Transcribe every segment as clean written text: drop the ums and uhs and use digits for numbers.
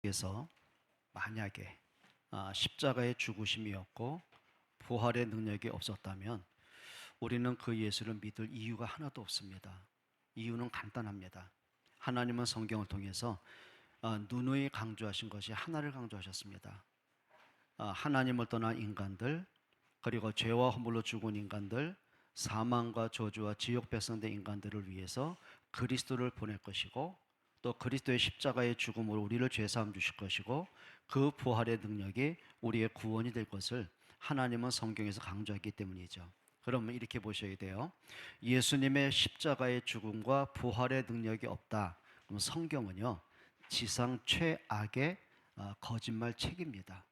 그래서 만약에 십자가의 죽으심이었고 부활의 능력이 없었다면 우리는 그 예수를 믿을 이유가 하나도 없습니다. 이유는 간단합니다. 하나님은 성경을 통해서 누누이 강조하신 것이 하나를 강조하셨습니다. 하나님을 떠난 인간들, 그리고 죄와 허물로 죽은 인간들, 사망과 저주와 지옥 백성된 인간들을 위해서 그리스도를 보낼 것이고, 또 그리스도의 십자가의 죽음으로 우리를 죄사함 주실 것이고, 그 부활의 능력이 우리의 구원이 될 것을 하나님은 성경에서 강조했기 때문이죠. 그러면 이렇게 보셔야 돼요. 예수님의 십자가의 죽음과 부활의 능력이 없다. 그럼 성경은요, 지상 최악의 거짓말 책입니다.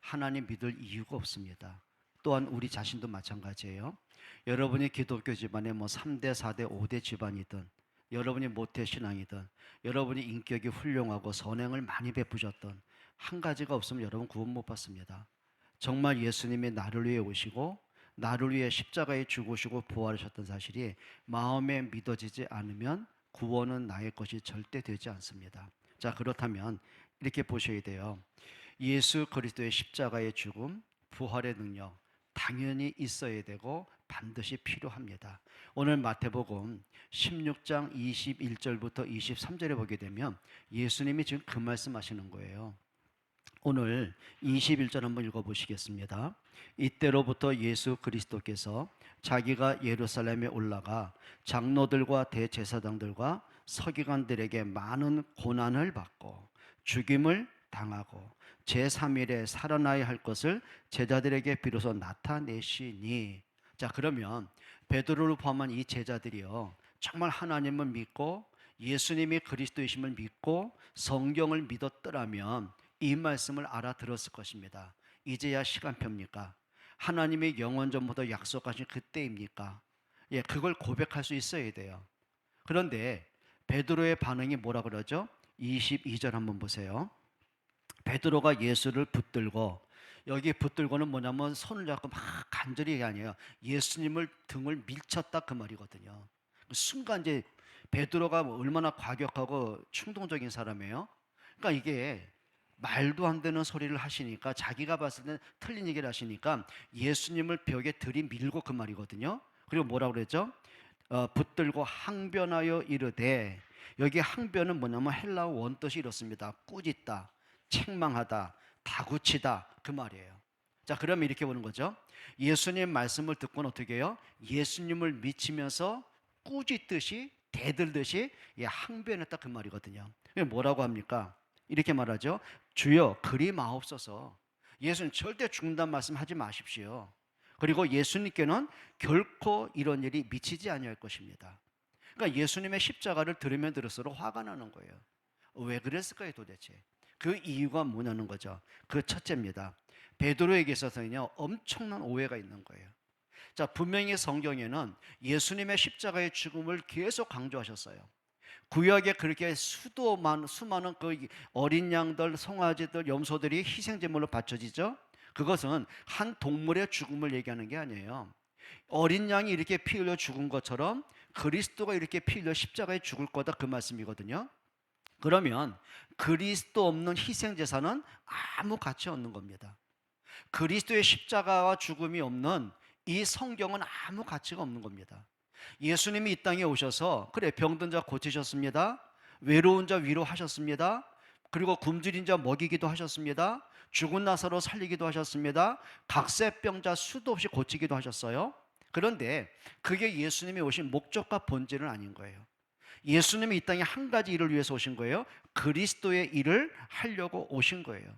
하나님 믿을 이유가 없습니다. 또한 우리 자신도 마찬가지예요. 여러분이 기독교 집안에 3대, 4대, 5대 집안이든, 여러분이 모태신앙이든, 여러분이 인격이 훌륭하고 선행을 많이 베푸셨던 한 가지가 없으면 여러분 구원 못 받습니다. 정말 예수님이 나를 위해 오시고 나를 위해 십자가에 죽으시고 부활하셨던 사실이 마음에 믿어지지 않으면 구원은 나의 것이 절대 되지 않습니다. 자, 그렇다면 이렇게 보셔야 돼요. 예수 그리스도의 십자가의 죽음, 부활의 능력 당연히 있어야 되고 반드시 필요합니다. 오늘 마태복음 16장 21절부터 23절에 보게 되면 예수님이 지금 그 말씀하시는 거예요. 오늘 21절 한번 읽어보시겠습니다. 이때로부터 예수 그리스도께서 자기가 예루살렘에 올라가 장로들과 대제사장들과 서기관들에게 많은 고난을 받고 죽임을 당하고 제3일에 살아나야 할 것을 제자들에게 비로소 나타내시니. 자, 그러면 베드로를 포함한 이 제자들이요, 정말 하나님을 믿고 예수님이 그리스도이심을 믿고 성경을 믿었더라면 이 말씀을 알아들었을 것입니다. 이제야 시간표입니까? 하나님의 영원 전부터 약속하신 그때입니까? 예, 그걸 고백할 수 있어야 돼요. 그런데 베드로의 반응이 뭐라 그러죠? 22절 한번 보세요. 베드로가 예수를 붙들고, 여기 붙들고는 뭐냐면 손을 잡고 막 간절히 아니에요. 예수님을 등을 밀쳤다 그 말이거든요. 순간 이제 베드로가 얼마나 과격하고 충동적인 사람이에요. 그러니까 이게 말도 안 되는 소리를 하시니까, 자기가 봤을 때는 틀린 얘기를 하시니까 예수님을 벽에 들이밀고 그 말이거든요. 그리고 뭐라고 그랬죠? 붙들고 항변하여 이르되, 여기 항변은 뭐냐면 헬라어 원뜻이 이렇습니다. 꾸짖다, 책망하다, 다구치다 그 말이에요. 자, 그러면 이렇게 보는 거죠. 예수님 말씀을 듣고는 어떻게 해요? 예수님을 미치면서 꾸짖듯이 대들듯이 항변했다 그 말이거든요. 뭐라고 합니까? 이렇게 말하죠. 주여 그리 마옵소서. 예수는 절대 죽는다는 말씀 하지 마십시오. 그리고 예수님께는 결코 이런 일이 미치지 아니할 것입니다. 그러니까 예수님의 십자가를 들으면 들을수록 화가 나는 거예요. 왜 그랬을까요 도대체? 그 이유가 뭐냐는 거죠. 그 첫째입니다. 베드로에게 있어서는요, 엄청난 오해가 있는 거예요. 자, 분명히 성경에는 예수님의 십자가의 죽음을 계속 강조하셨어요. 구약에 그렇게 수많은 그 어린 양들, 송아지들, 염소들이 희생제물로 바쳐지죠. 그것은 한 동물의 죽음을 얘기하는 게 아니에요. 어린 양이 이렇게 피 흘려 죽은 것처럼 그리스도가 이렇게 피 흘려 십자가에 죽을 거다 그 말씀이거든요. 그러면 그리스도 없는 희생제사는 아무 가치 없는 겁니다. 그리스도의 십자가와 죽음이 없는 이 성경은 아무 가치가 없는 겁니다. 예수님이 이 땅에 오셔서 그래 병든 자 고치셨습니다. 외로운 자 위로하셨습니다. 그리고 굶주린 자 먹이기도 하셨습니다. 죽은 나사로 살리기도 하셨습니다. 각세병자 수도 없이 고치기도 하셨어요. 그런데 그게 예수님이 오신 목적과 본질은 아닌 거예요. 예수님이 이 땅에 한 가지 일을 위해서 오신 거예요. 그리스도의 일을 하려고 오신 거예요.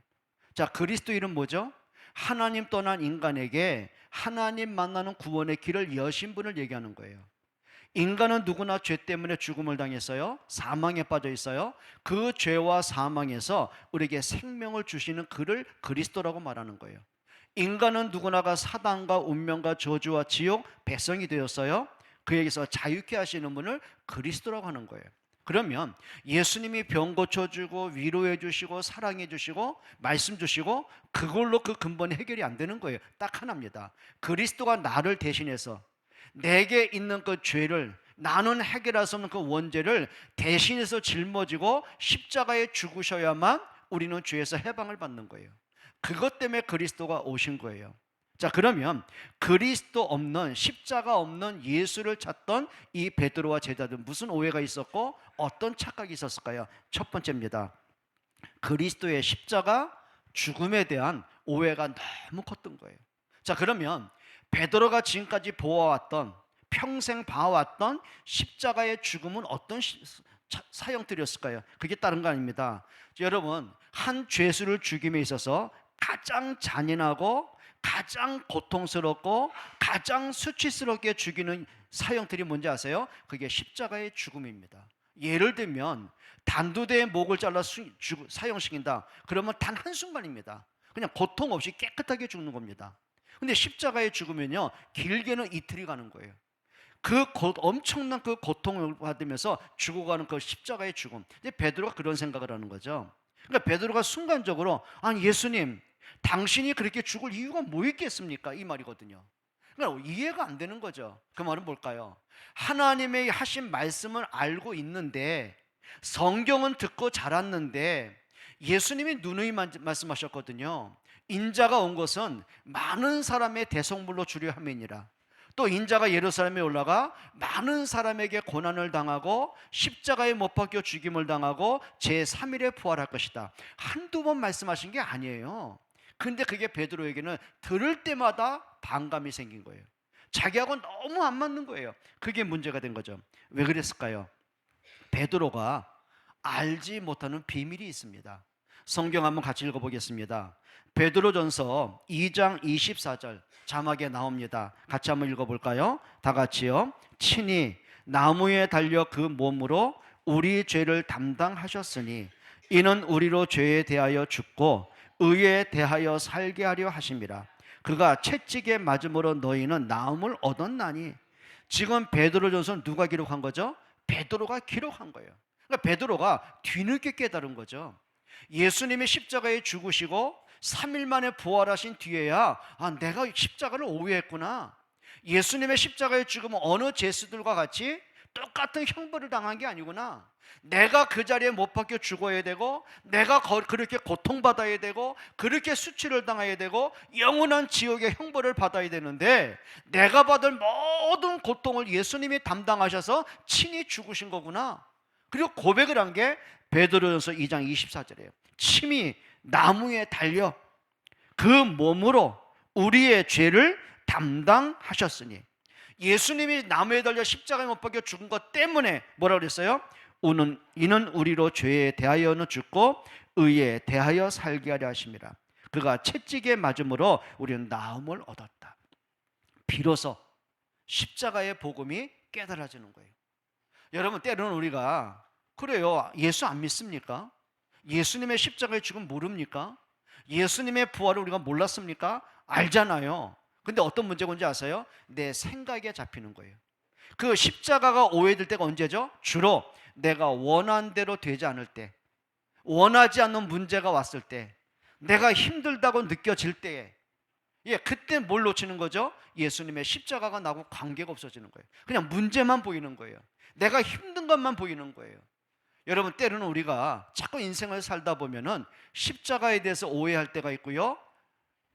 자, 그리스도 일은 뭐죠? 하나님 떠난 인간에게 하나님 만나는 구원의 길을 여신 분을 얘기하는 거예요. 인간은 누구나 죄 때문에 죽음을 당했어요. 사망에 빠져 있어요. 그 죄와 사망에서 우리에게 생명을 주시는 그를 그리스도라고 말하는 거예요. 인간은 누구나가 사단과 운명과 저주와 지옥 백성이 되었어요. 그에게서 자유케 하시는 분을 그리스도라고 하는 거예요. 그러면 예수님이 병 고쳐주고 위로해 주시고 사랑해 주시고 말씀 주시고 그걸로 그 근본이 해결이 안 되는 거예요. 딱 하나입니다. 그리스도가 나를 대신해서 내게 있는 그 죄를, 나는 해결할 수 없는 그 원죄를 대신해서 짊어지고 십자가에 죽으셔야만 우리는 죄에서 해방을 받는 거예요. 그것 때문에 그리스도가 오신 거예요. 자, 그러면 그리스도 없는, 십자가 없는 예수를 찾던 이 베드로와 제자들, 무슨 오해가 있었고 어떤 착각이 있었을까요? 첫 번째입니다. 그리스도의 십자가 죽음에 대한 오해가 너무 컸던 거예요. 자, 그러면 베드로가 지금까지 보아왔던, 평생 봐왔던 십자가의 죽음은 어떤 사형들이었을까요? 그게 다른 거 아닙니다. 여러분, 한 죄수를 죽임에 있어서 가장 잔인하고 가장 고통스럽고 가장 수치스럽게 죽이는 사형들이 뭔지 아세요? 그게 십자가의 죽음입니다. 예를 들면 단두대의 목을 잘라 사형시킨다. 그러면 단 한순간입니다. 그냥 고통 없이 깨끗하게 죽는 겁니다. 근데 십자가의 죽으면요, 길게는 이틀이 가는 거예요. 엄청난 그 고통을 받으면서 죽어가는 그 십자가의 죽음. 이제 베드로가 그런 생각을 하는 거죠. 그러니까 베드로가 순간적으로, 아니 예수님, 당신이 그렇게 죽을 이유가 뭐 있겠습니까? 이 말이거든요. 그러니까 이해가 안 되는 거죠. 그 말은 뭘까요? 하나님의 하신 말씀을 알고 있는데, 성경은 듣고 자랐는데, 예수님이 누누이 말씀하셨거든요. 인자가 온 것은 많은 사람의 대성물로 주려 함이니라. 또 인자가 예루살렘에 올라가 많은 사람에게 고난을 당하고 십자가에 못 박혀 죽임을 당하고 제3일에 부활할 것이다. 한두 번 말씀하신 게 아니에요. 근데 그게 베드로에게는 들을 때마다 반감이 생긴 거예요. 자기하고 너무 안 맞는 거예요. 그게 문제가 된 거죠. 왜 그랬을까요? 베드로가 알지 못하는 비밀이 있습니다. 성경 한번 같이 읽어보겠습니다. 베드로전서 2장 24절 자막에 나옵니다. 같이 한번 읽어볼까요? 다 같이요. 친히 나무에 달려 그 몸으로 우리 죄를 담당하셨으니 이는 우리로 죄에 대하여 죽고 의에 대하여 살게 하려 하심이라. 그가 채찍에 맞음으로 너희는 나음을 얻었나니. 지금 베드로전서는 누가 기록한 거죠? 베드로가 기록한 거예요. 그러니까 베드로가 뒤늦게 깨달은 거죠. 예수님이 십자가에 죽으시고 3일 만에 부활하신 뒤에야, 내가 십자가를 오해했구나. 예수님의 십자가에 죽으면 어느 죄수들과 같이 똑같은 형벌을 당한 게 아니구나. 내가 그 자리에 못 박혀 죽어야 되고, 내가 그렇게 고통받아야 되고, 그렇게 수치를 당해야 되고, 영원한 지옥의 형벌을 받아야 되는데, 내가 받을 모든 고통을 예수님이 담당하셔서 친히 죽으신 거구나. 그리고 고백을 한 게 베드로전서 2장 24절이에요. 침이 나무에 달려 그 몸으로 우리의 죄를 담당하셨으니. 예수님이 나무에 달려 십자가에 못 박혀 죽은 것 때문에 뭐라고 그랬어요? 이는 우리로 죄에 대하여는 죽고 의에 대하여 살게 하려 하심이라. 그가 채찍에 맞음으로 우리는 나음을 얻었다. 비로소 십자가의 복음이 깨달아지는 거예요. 여러분, 때로는 우리가 그래요, 예수 안 믿습니까? 예수님의 십자가의 죽음 모릅니까? 예수님의 부활을 우리가 몰랐습니까? 알잖아요. 근데 어떤 문제가 뭔지 아세요? 내 생각에 잡히는 거예요. 그 십자가가 오해될 때가 언제죠? 주로 내가 원한 대로 되지 않을 때, 원하지 않는 문제가 왔을 때, 내가 힘들다고 느껴질 때에, 그때 뭘 놓치는 거죠? 예수님의 십자가가 나하고 관계가 없어지는 거예요. 그냥 문제만 보이는 거예요. 내가 힘든 것만 보이는 거예요. 여러분, 때로는 우리가 자꾸 인생을 살다 보면은 십자가에 대해서 오해할 때가 있고요,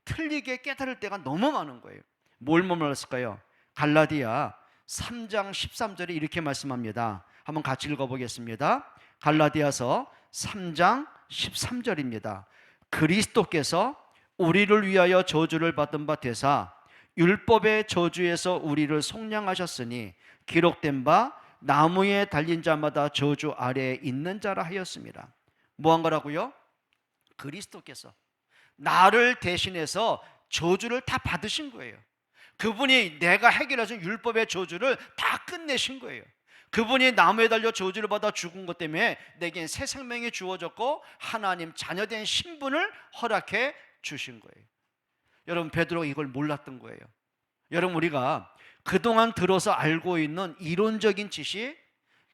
틀리게 깨달을 때가 너무 많은 거예요. 뭘 몰랐을까요? 갈라디아 3장 13절에 이렇게 말씀합니다. 한번 같이 읽어보겠습니다. 갈라디아서 3장 13절입니다. 그리스도께서 우리를 위하여 저주를 받은 바 되사 율법의 저주에서 우리를 속량하셨으니 기록된 바 나무에 달린 자마다 저주 아래에 있는 자라 하였습니다. 뭐한 거라고요? 그리스도께서 나를 대신해서 저주를 다 받으신 거예요. 그분이 내가 해결해준 율법의 저주를 다 끝내신 거예요. 그분이 나무에 달려 저주를 받아 죽은 것 때문에 내겐 새 생명이 주어졌고 하나님 자녀된 신분을 허락해 주신 거예요. 여러분, 베드로가 이걸 몰랐던 거예요. 여러분, 우리가 그동안 들어서 알고 있는 이론적인 지식,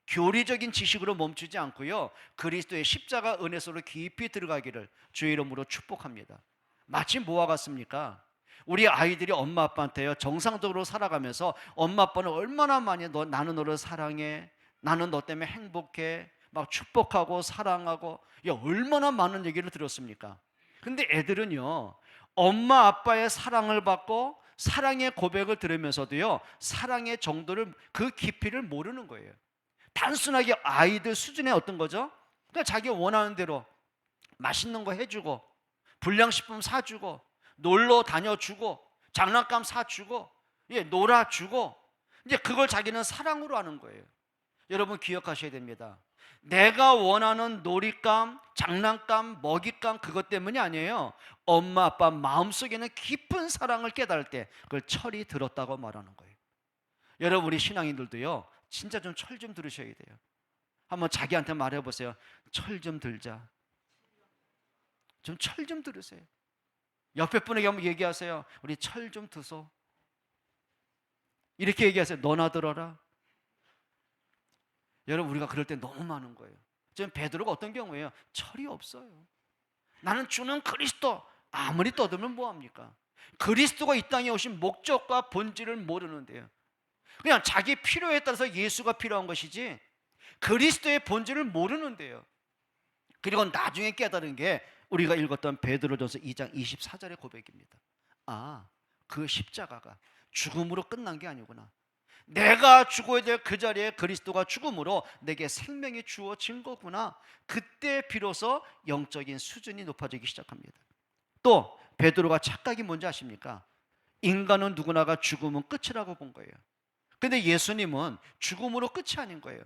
교리적인 지식으로 멈추지 않고요, 그리스도의 십자가 은혜 속으로 깊이 들어가기를 주의 이름으로 축복합니다. 마치 뭐와 같습니까? 우리 아이들이 엄마 아빠한테요, 정상적으로 살아가면서 엄마 아빠는 얼마나 많이 나는 너를 사랑해, 나는 너 때문에 행복해, 막 축복하고 사랑하고, 얼마나 많은 얘기를 들었습니까? 근데 애들은요, 엄마 아빠의 사랑을 받고 사랑의 고백을 들으면서도요, 사랑의 정도를, 그 깊이를 모르는 거예요. 단순하게 아이들 수준의 어떤 거죠? 그러니까 자기 원하는 대로 맛있는 거 해주고, 불량식품 사주고, 놀러 다녀주고, 장난감 사주고, 놀아주고, 이제 그걸 자기는 사랑으로 하는 거예요. 여러분 기억하셔야 됩니다. 내가 원하는 놀잇감, 장난감, 먹잇감, 그것 때문이 아니에요. 엄마 아빠 마음속에는 깊은 사랑을 깨달을 때 그걸 철이 들었다고 말하는 거예요. 여러분 우리 신앙인들도요, 진짜 좀 철 좀 들으셔야 돼요. 한번 자기한테 말해보세요. 철 좀 들자. 좀 철 좀 들으세요. 옆에 분에게 한번 얘기하세요. 우리 철 좀 드소. 이렇게 얘기하세요. 너나 들어라. 여러분 우리가 그럴 때 너무 많은 거예요. 지금 베드로가 어떤 경우예요? 철이 없어요. 나는 주는 그리스도, 아무리 떠들면 뭐합니까? 그리스도가 이 땅에 오신 목적과 본질을 모르는데요. 그냥 자기 필요에 따라서 예수가 필요한 것이지 그리스도의 본질을 모르는데요. 그리고 나중에 깨달은 게 우리가 읽었던 베드로전서 2장 24절의 고백입니다. 아, 그 십자가가 죽음으로 끝난 게 아니구나. 내가 죽어야 될 그 자리에 그리스도가 죽음으로 내게 생명이 주어진 거구나. 그때 비로소 영적인 수준이 높아지기 시작합니다. 또 베드로가 착각이 뭔지 아십니까? 인간은 누구나가 죽음은 끝이라고 본 거예요. 근데 예수님은 죽음으로 끝이 아닌 거예요.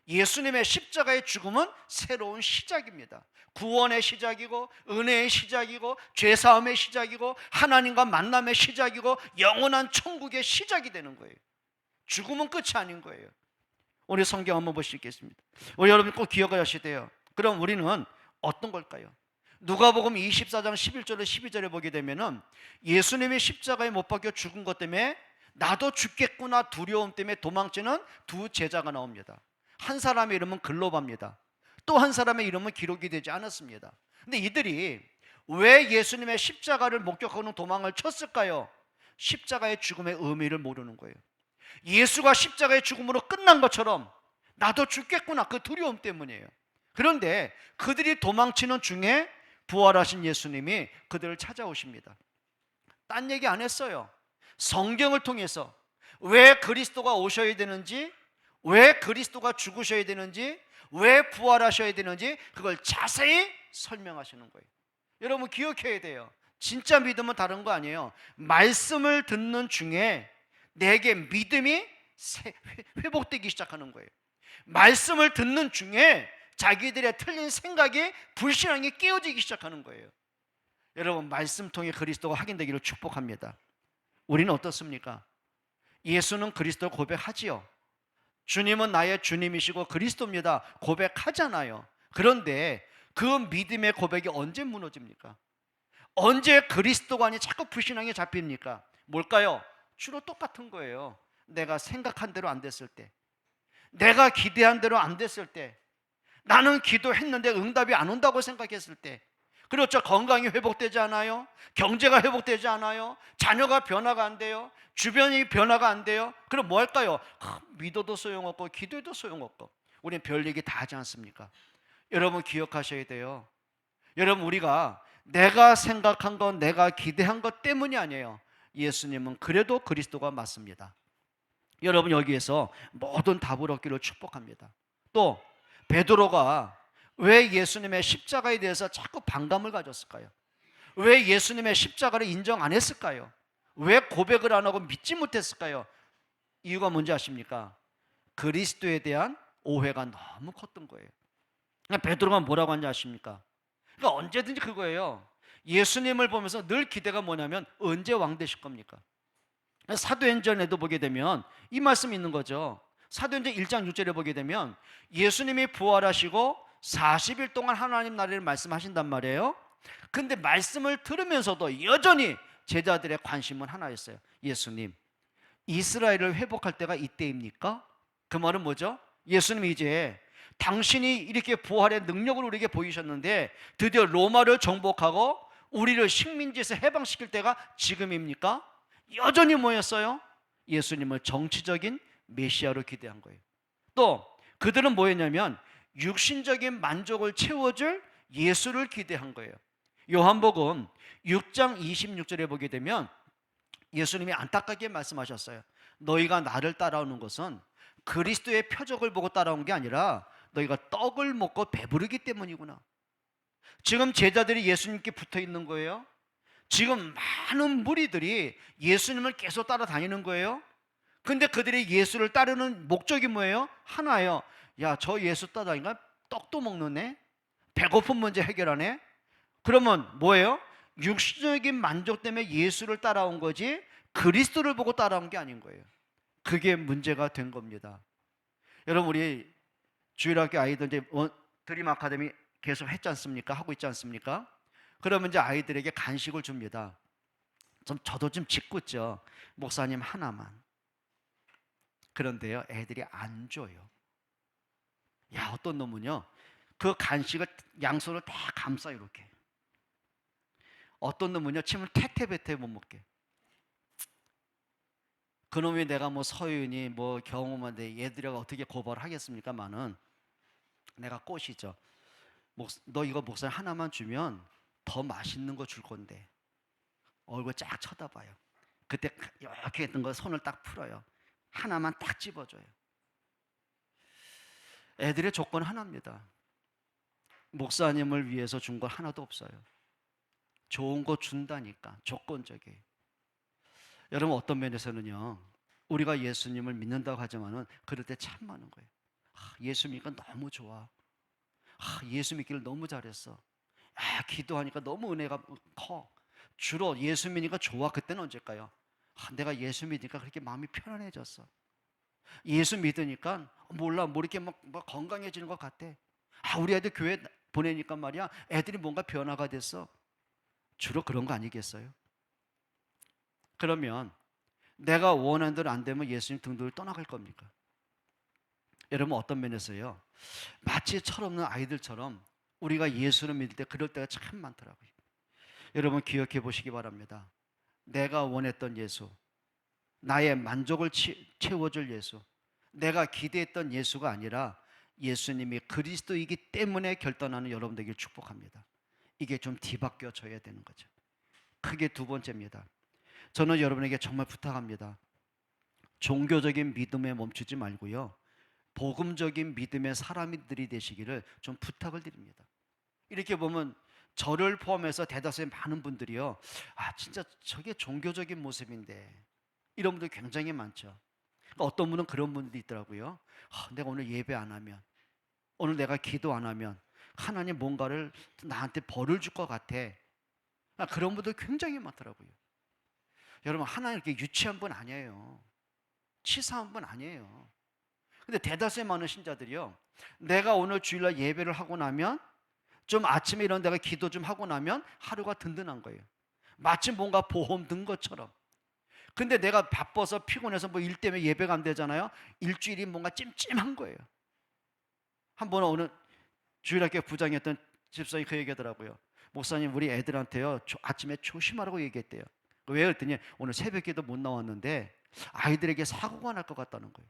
예수님의 십자가의 죽음은 새로운 시작입니다. 구원의 시작이고, 은혜의 시작이고, 죄사함의 시작이고, 하나님과 만남의 시작이고, 영원한 천국의 시작이 되는 거예요. 죽음은 끝이 아닌 거예요. 오늘 성경 한번 보시겠습니다. 우리 여러분 꼭 기억하셔야 돼요. 그럼 우리는 어떤 걸까요? 누가복음 24장 11절에 12절에 보게 되면은 예수님이 십자가에 못 박혀 죽은 것 때문에 나도 죽겠구나 두려움 때문에 도망치는 두 제자가 나옵니다. 한 사람의 이름은 글로바입니다. 또 한 사람의 이름은 기록이 되지 않았습니다. 근데 이들이 왜 예수님의 십자가를 목격하고는 도망을 쳤을까요? 십자가의 죽음의 의미를 모르는 거예요. 예수가 십자가의 죽음으로 끝난 것처럼 나도 죽겠구나, 그 두려움 때문이에요. 그런데 그들이 도망치는 중에 부활하신 예수님이 그들을 찾아오십니다. 딴 얘기 안 했어요. 성경을 통해서 왜 그리스도가 오셔야 되는지, 왜 그리스도가 죽으셔야 되는지, 왜 부활하셔야 되는지 그걸 자세히 설명하시는 거예요. 여러분 기억해야 돼요. 진짜 믿음은 다른 거 아니에요. 말씀을 듣는 중에 내게 믿음이 회복되기 시작하는 거예요. 말씀을 듣는 중에 자기들의 틀린 생각이, 불신앙이 깨어지기 시작하는 거예요. 여러분 말씀 통해 그리스도가 확인되기를 축복합니다. 우리는 어떻습니까? 예수는 그리스도 고백하지요. 주님은 나의 주님이시고 그리스도입니다 고백하잖아요. 그런데 그 믿음의 고백이 언제 무너집니까? 언제 그리스도가 아니 자꾸 불신앙에 잡힙니까? 뭘까요? 주로 똑같은 거예요. 내가 생각한 대로 안 됐을 때, 내가 기대한 대로 안 됐을 때, 나는 기도했는데 응답이 안 온다고 생각했을 때, 그렇죠. 건강이 회복되지 않아요. 경제가 회복되지 않아요. 자녀가 변화가 안 돼요. 주변이 변화가 안 돼요. 그럼 뭐 할까요? 믿어도 소용없고 기도해도 소용없고. 우리는 별 얘기 다 하지 않습니까? 여러분 기억하셔야 돼요. 여러분 우리가 내가 생각한 것, 내가 기대한 것 때문이 아니에요. 예수님은 그래도 그리스도가 맞습니다. 여러분 여기에서 모든 답을 얻기를 축복합니다. 또 베드로가 왜 예수님의 십자가에 대해서 자꾸 반감을 가졌을까요? 왜 예수님의 십자가를 인정 안 했을까요? 왜 고백을 안 하고 믿지 못했을까요? 이유가 뭔지 아십니까? 그리스도에 대한 오해가 너무 컸던 거예요. 베드로가 뭐라고 하는지 아십니까? 그러니까 언제든지 그거예요. 예수님을 보면서 늘 기대가 뭐냐면 언제 왕 되실 겁니까? 사도행전에도 보게 되면 이 말씀이 있는 거죠. 사도행전 1장 6절에 보게 되면 예수님이 부활하시고 40일 동안 하나님 나라를 말씀하신단 말이에요. 근데 말씀을 들으면서도 여전히 제자들의 관심은 하나였어요. 예수님, 이스라엘을 회복할 때가 이때입니까? 그 말은 뭐죠? 예수님이 이제 당신이 이렇게 부활의 능력을 우리에게 보이셨는데 드디어 로마를 정복하고 우리를 식민지에서 해방시킬 때가 지금입니까? 여전히 뭐였어요? 예수님을 정치적인 메시아로 기대한 거예요. 또 그들은 뭐였냐면 육신적인 만족을 채워줄 예수를 기대한 거예요. 요한복음 6장 26절에 보게 되면 예수님이 안타깝게 말씀하셨어요. 너희가 나를 따라오는 것은 그리스도의 표적을 보고 따라온 게 아니라 너희가 떡을 먹고 배부르기 때문이구나. 지금 제자들이 예수님께 붙어 있는 거예요. 지금 많은 무리들이 예수님을 계속 따라다니는 거예요. 근데 그들이 예수를 따르는 목적이 뭐예요? 하나예요. 야, 저 예수 따라다니까 떡도 먹는 애, 배고픈 문제 해결하네. 그러면 뭐예요? 육신적인 만족 때문에 예수를 따라온 거지 그리스도를 보고 따라온 게 아닌 거예요. 그게 문제가 된 겁니다. 여러분, 우리 주일학교 아이들 이제 드림 아카데미 계속 했지 않습니까? 하고 있지 않습니까? 그러면 이제 아이들에게 간식을 줍니다. 저도 좀 짓궂죠. 목사님 하나만. 그런데요, 애들이 안 줘요. 야, 어떤 놈은요, 그 간식을 양손을 다 감싸요, 이렇게. 어떤 놈은요, 침을 태태배태 못 먹게. 그놈이 내가 뭐 서윤이 뭐 경험한데 얘들이 어떻게 고발을 하겠습니까만은 내가 꼬시죠. 너 이거 목사님 하나만 주면 더 맛있는 거 줄 건데. 얼굴 쫙 쳐다봐요. 그때 이렇게 했던 거 손을 딱 풀어요. 하나만 딱 집어줘요. 애들의 조건 하나입니다. 목사님을 위해서 준 거 하나도 없어요. 좋은 거 준다니까 조건적이에요. 여러분, 어떤 면에서는요, 우리가 예수님을 믿는다고 하지만은 그럴 때 참 많은 거예요. 예수 믿으니까 너무 좋아. 예수 믿기를 너무 잘했어. 기도하니까 너무 은혜가 커. 주로 예수 믿으니까 좋아. 그때는 언제일까요? 내가 예수 믿으니까 그렇게 마음이 편안해졌어. 예수 믿으니까 몰라 뭐 이렇게 막 건강해지는 것 같아. 우리 애들 교회 보내니까 말이야, 애들이 뭔가 변화가 됐어. 주로 그런 거 아니겠어요? 그러면 내가 원하는 대로 안 되면 예수님 등도를 떠나갈 겁니까? 여러분, 어떤 면에서요, 마치 철없는 아이들처럼 우리가 예수를 믿을 때 그럴 때가 참 많더라고요. 여러분, 기억해 보시기 바랍니다. 내가 원했던 예수, 나의 만족을 채워줄 예수, 내가 기대했던 예수가 아니라 예수님이 그리스도이기 때문에 결단하는 여러분 되길 축복합니다. 이게 좀 뒤바뀌어져야 되는 거죠. 크게 두 번째입니다. 저는 여러분에게 정말 부탁합니다. 종교적인 믿음에 멈추지 말고요, 복음적인 믿음의 사람들이 되시기를 좀 부탁을 드립니다. 이렇게 보면 저를 포함해서 대다수의 많은 분들이요, 진짜 저게 종교적인 모습인데, 이런 분들 굉장히 많죠. 어떤 분은 그런 분들이 있더라고요. 내가 오늘 예배 안 하면, 오늘 내가 기도 안 하면 하나님 뭔가를 나한테 벌을 줄 것 같아. 그런 분들 굉장히 많더라고요. 여러분, 하나님 이렇게 유치한 분 아니에요. 치사한 분 아니에요. 근데 대다수의 많은 신자들이요, 내가 오늘 주일날 예배를 하고 나면, 좀 아침에 이런 데가 기도 좀 하고 나면 하루가 든든한 거예요. 마치 뭔가 보험 든 것처럼. 근데 내가 바빠서 피곤해서 뭐 일 때문에 예배가 안 되잖아요. 일주일이 뭔가 찜찜한 거예요. 한 번은 어느 주일학교 부장이었던 집사님이 그 얘기하더라고요. 목사님, 우리 애들한테요, 아침에 조심하라고 얘기했대요. 왜 그랬더니 오늘 새벽에도 못 나왔는데 아이들에게 사고가 날 것 같다는 거예요.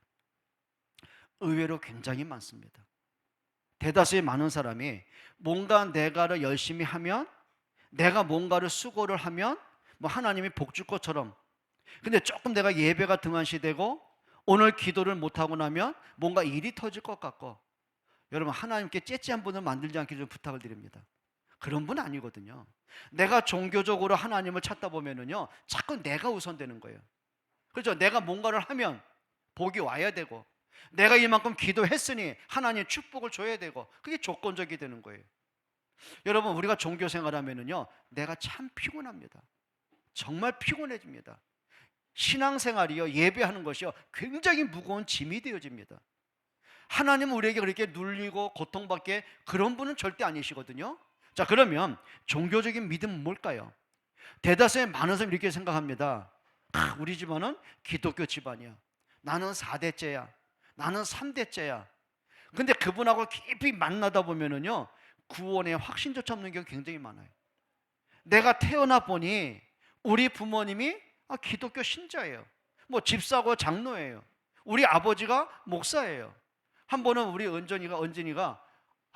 의외로 굉장히 많습니다. 대다수의 많은 사람이 뭔가 내가를 열심히 하면, 내가 뭔가를 수고를 하면 뭐 하나님이 복 줄 것처럼, 근데 조금 내가 예배가 등한시되고 오늘 기도를 못하고 나면 뭔가 일이 터질 것 같고, 여러분, 하나님께 째째한 분을 만들지 않기를 좀 부탁을 드립니다. 그런 분 아니거든요. 내가 종교적으로 하나님을 찾다 보면은요, 자꾸 내가 우선되는 거예요. 그렇죠? 내가 뭔가를 하면 복이 와야 되고, 내가 이만큼 기도했으니 하나님 축복을 줘야 되고, 그게 조건적이 되는 거예요. 여러분, 우리가 종교 생활하면은요, 내가 참 피곤합니다. 정말 피곤해집니다. 신앙생활이요, 예배하는 것이요, 굉장히 무거운 짐이 되어집니다. 하나님은 우리에게 그렇게 눌리고 고통받게 그런 분은 절대 아니시거든요. 자, 그러면 종교적인 믿음은 뭘까요? 대다수의 많은 사람이 이렇게 생각합니다. 우리 집안은 기독교 집안이야. 나는 4대째야. 나는 3대째야. 근데 그분하고 깊이 만나다 보면은요, 구원의 확신조차 없는 경우가 굉장히 많아요. 내가 태어나 보니 우리 부모님이 기독교 신자예요. 뭐 집사고 장로예요. 우리 아버지가 목사예요. 한 번은 우리 언진이가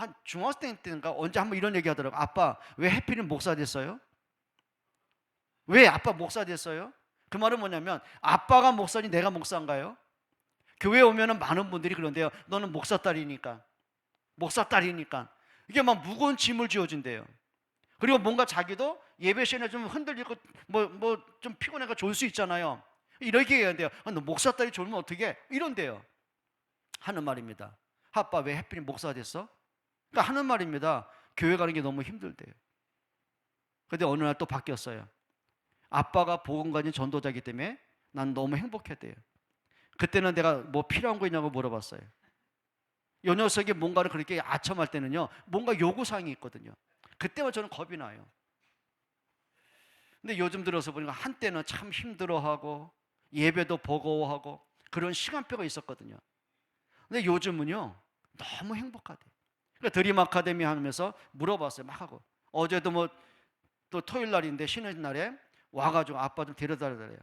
한 중학생 때인가 언제 한번 이런 얘기 하더라고. 아빠 왜 해필은 목사 됐어요? 왜 아빠 목사 됐어요? 그 말은 뭐냐면 아빠가 목사니 내가 목사인가요? 교회 오면은 많은 분들이 그런데요. 너는 목사 딸이니까, 목사 딸이니까 이게 막 무거운 짐을 지어준대요. 그리고 뭔가 자기도 예배 시간에 좀 흔들리고 뭐 좀 피곤해가 졸 수 있잖아요. 이렇게 얘기한대요. 너 목사 딸이 졸면 어떻게? 이런데요. 하는 말입니다. 아빠 왜 해필 목사 됐어? 그러니까 하는 말입니다. 교회 가는 게 너무 힘들대요. 근데 어느 날 또 바뀌었어요. 아빠가 복음 가진 전도자이기 때문에 난 너무 행복했대요. 그때는 내가 뭐 필요한 거 있냐고 물어봤어요. 요 녀석이 뭔가를 그렇게 아첨할 때는요, 뭔가 요구사항이 있거든요. 그때만 저는 겁이 나요. 근데 요즘 들어서 보니까 한때는 참 힘들어하고 예배도 버거워하고 그런 시간표가 있었거든요. 근데 요즘은요 너무 행복하대요. 그러니까 드림 아카데미 하면서 물어봤어요. 막 하고 어제도 뭐 또 토요일 날인데 쉬는 날에 와가지고 아빠 좀 데려다 달래요.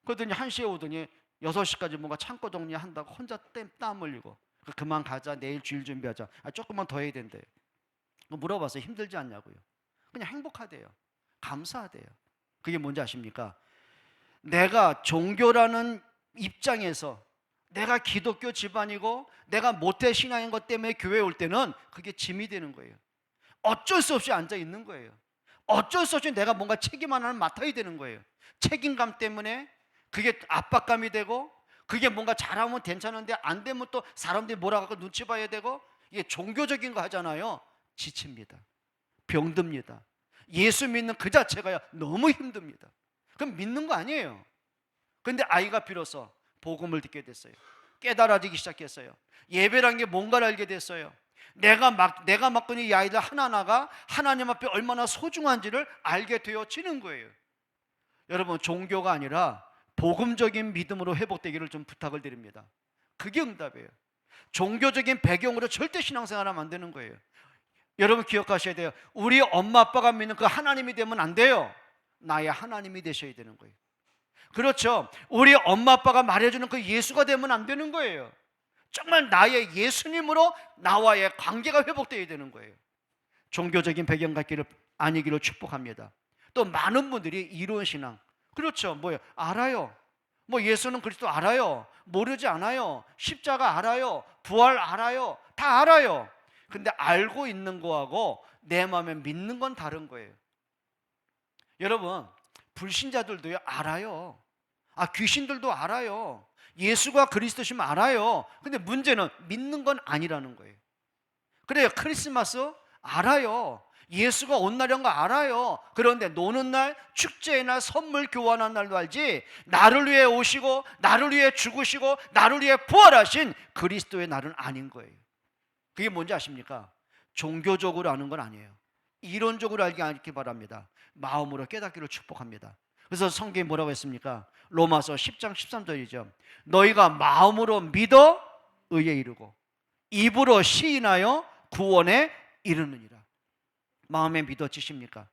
그러더니 1시에 오더니 6시까지 뭔가 창고 정리한다고 혼자 땀 흘리고 그만 가자, 내일 주일 준비하자, 조금만 더 해야 된대요. 물어봤어요. 힘들지 않냐고요. 그냥 행복하대요. 감사하대요. 그게 뭔지 아십니까? 내가 종교라는 입장에서 내가 기독교 집안이고 내가 모태 신앙인 것 때문에 교회에 올 때는 그게 짐이 되는 거예요. 어쩔 수 없이 앉아 있는 거예요. 어쩔 수 없이 내가 뭔가 책임 하나를 맡아야 되는 거예요. 책임감 때문에 그게 압박감이 되고 그게 뭔가 잘하면 괜찮은데 안 되면 또 사람들이 뭐라 하고 눈치 봐야 되고 이게 종교적인 거 하잖아요. 지칩니다. 병듭니다. 예수 믿는 그 자체가 너무 힘듭니다. 그럼 믿는 거 아니에요. 그런데 아이가 비로소 복음을 듣게 됐어요. 깨달아지기 시작했어요. 예배란 게 뭔가를 알게 됐어요. 내가 맡고 있는 이 아이들 하나하나가 하나님 앞에 얼마나 소중한지를 알게 되어지는 거예요. 여러분, 종교가 아니라 복음적인 믿음으로 회복되기를 좀 부탁을 드립니다. 그게 응답이에요. 종교적인 배경으로 절대 신앙생활하면 안 되는 거예요. 여러분 기억하셔야 돼요. 우리 엄마 아빠가 믿는 그 하나님이 되면 안 돼요. 나의 하나님이 되셔야 되는 거예요. 그렇죠. 우리 엄마 아빠가 말해주는 그 예수가 되면 안 되는 거예요. 정말 나의 예수님으로 나와의 관계가 회복되어야 되는 거예요. 종교적인 배경 갖기를 아니기를 축복합니다. 또 많은 분들이 이론 신앙, 그렇죠. 뭐요? 알아요. 뭐 예수는 그리스도 알아요. 모르지 않아요. 십자가 알아요. 부활 알아요. 다 알아요. 근데 알고 있는 거하고 내 마음에 믿는 건 다른 거예요. 여러분, 불신자들도요 알아요. 귀신들도 알아요. 예수가 그리스도시면 알아요. 근데 문제는 믿는 건 아니라는 거예요. 그래요. 크리스마스 알아요. 예수가 온 날이란 거 알아요. 그런데 노는 날, 축제의 날, 선물 교환한 날도 알지 나를 위해 오시고 나를 위해 죽으시고 나를 위해 부활하신 그리스도의 날은 아닌 거예요. 그게 뭔지 아십니까? 종교적으로 아는 건 아니에요. 이론적으로 알기 바랍니다. 마음으로 깨닫기를 축복합니다. 그래서 성경이 뭐라고 했습니까? 로마서 10장 13절이죠. 너희가 마음으로 믿어 의에 이르고 입으로 시인하여 구원에 이르느니라. 마음에 믿어지십니까?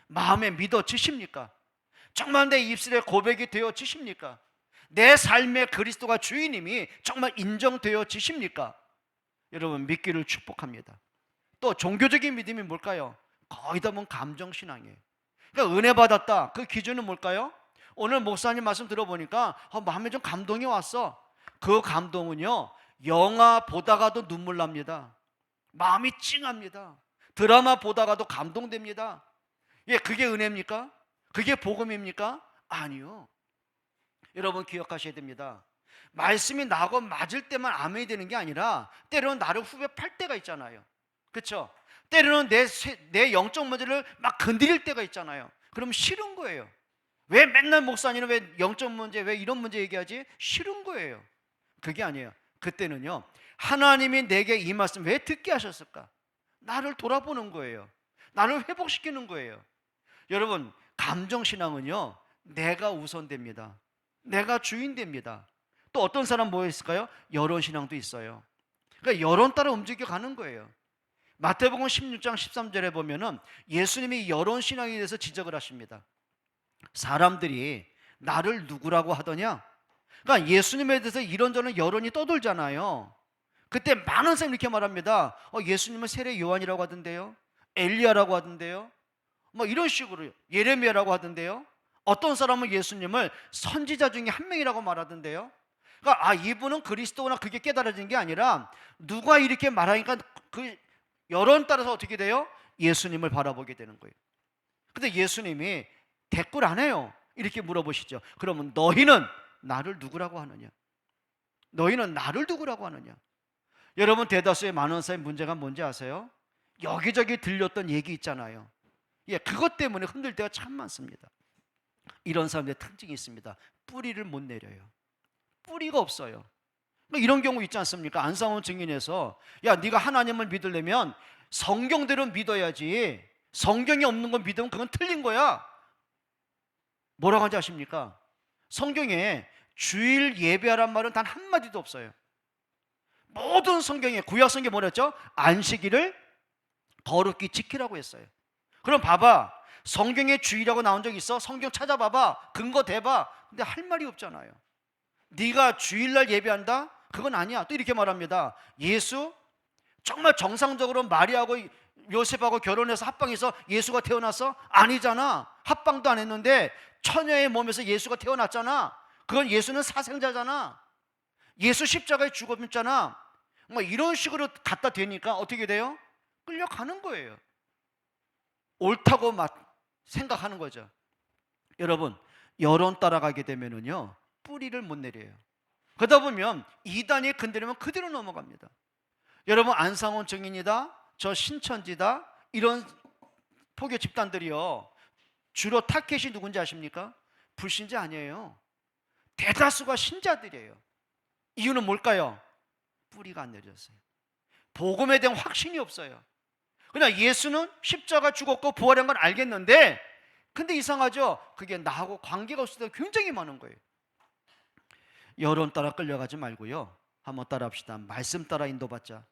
마음에 믿어지십니까? 정말 내 입술에 고백이 되어지십니까? 내 삶의 그리스도가 주인님이 정말 인정되어지십니까? 여러분 믿기를 축복합니다. 또 종교적인 믿음이 뭘까요? 거의 다 보면 감정신앙이에요. 그러니까 은혜 받았다. 그 기준은 뭘까요? 오늘 목사님 말씀 들어보니까 마음에 좀 감동이 왔어. 그 감동은요 영화 보다가도 눈물 납니다. 마음이 찡합니다. 드라마 보다가도 감동됩니다. 예, 그게 은혜입니까? 그게 복음입니까? 아니요. 여러분 기억하셔야 됩니다. 말씀이 나고 맞을 때만 아멘이 되는 게 아니라 때로는 나를 후벼 팔 때가 있잖아요. 그렇죠? 때로는 내 영적 문제를 막 건드릴 때가 있잖아요. 그럼 싫은 거예요. 왜 맨날 목사님은 왜 영적 문제, 왜 이런 문제 얘기하지? 싫은 거예요. 그게 아니에요. 그때는요 하나님이 내게 이 말씀 왜 듣게 하셨을까? 나를 돌아보는 거예요. 나를 회복시키는 거예요. 여러분 감정신앙은요 내가 우선됩니다. 내가 주인됩니다. 또 어떤 사람 뭐 있을까요? 여론신앙도 있어요. 그러니까 여론 따라 움직여가는 거예요. 마태복음 16장 13절에 보면은 예수님이 여론신앙에 대해서 지적을 하십니다. 사람들이 나를 누구라고 하더냐? 그러니까 예수님에 대해서 이런저런 여론이 떠돌잖아요. 그때 많은 사람이 이렇게 말합니다. 예수님은 세례 요한이라고 하던데요, 엘리야라고 하던데요, 뭐 이런 식으로 예레미야라고 하던데요, 어떤 사람은 예수님을 선지자 중에 한 명이라고 말하던데요. 그러니까 이분은 그리스도구나, 그게 깨달아진 게 아니라 누가 이렇게 말하니까 그 여론 따라서 어떻게 돼요? 예수님을 바라보게 되는 거예요. 근데 예수님이 대꾸를 안 해요. 이렇게 물어보시죠. 그러면 너희는 나를 누구라고 하느냐? 너희는 나를 누구라고 하느냐? 여러분, 대다수의 많은 사람의 문제가 뭔지 아세요? 여기저기 들렸던 얘기 있잖아요. 그것 때문에 흔들 때가 참 많습니다. 이런 사람들의 특징이 있습니다. 뿌리를 못 내려요. 뿌리가 없어요. 이런 경우 있지 않습니까? 안상원 증인에서 네가 하나님을 믿으려면 성경대로 믿어야지, 성경이 없는 건 믿으면 그건 틀린 거야. 뭐라고 하는지 아십니까? 성경에 주일 예배하란 말은 단 한마디도 없어요. 모든 성경에, 구약 성경에 뭐라 했죠? 안식일을 거룩히 지키라고 했어요. 그럼 봐봐, 성경에 주일이라고 나온 적 있어? 성경 찾아봐봐, 근거 대봐. 근데 할 말이 없잖아요. 네가 주일날 예배한다? 그건 아니야. 또 이렇게 말합니다. 예수 정말 정상적으로 마리아하고 요셉하고 결혼해서 합방해서 예수가 태어났어? 아니잖아. 합방도 안 했는데 처녀의 몸에서 예수가 태어났잖아. 그건 예수는 사생자잖아. 예수 십자가에 죽었잖아. 뭐 이런 식으로 갖다 대니까 어떻게 돼요? 끌려가는 거예요. 옳다고 생각하는 거죠. 여러분, 여론 따라가게 되면은요, 뿌리를 못 내려요. 그러다 보면 이단이 건드리면 그대로 넘어갑니다. 여러분, 안상원 증인이다, 저 신천지다, 이런 포교 집단들이요, 주로 타켓이 누군지 아십니까? 불신자 아니에요. 대다수가 신자들이에요. 이유는 뭘까요? 뿌리가 안 내려졌어요. 복음에 대한 확신이 없어요. 그냥 예수는 십자가 죽었고 부활한 건 알겠는데, 근데 이상하죠? 그게 나하고 관계가 없을 때 굉장히 많은 거예요. 여론 따라 끌려가지 말고요, 한번 따라 합시다. 말씀 따라 인도받자.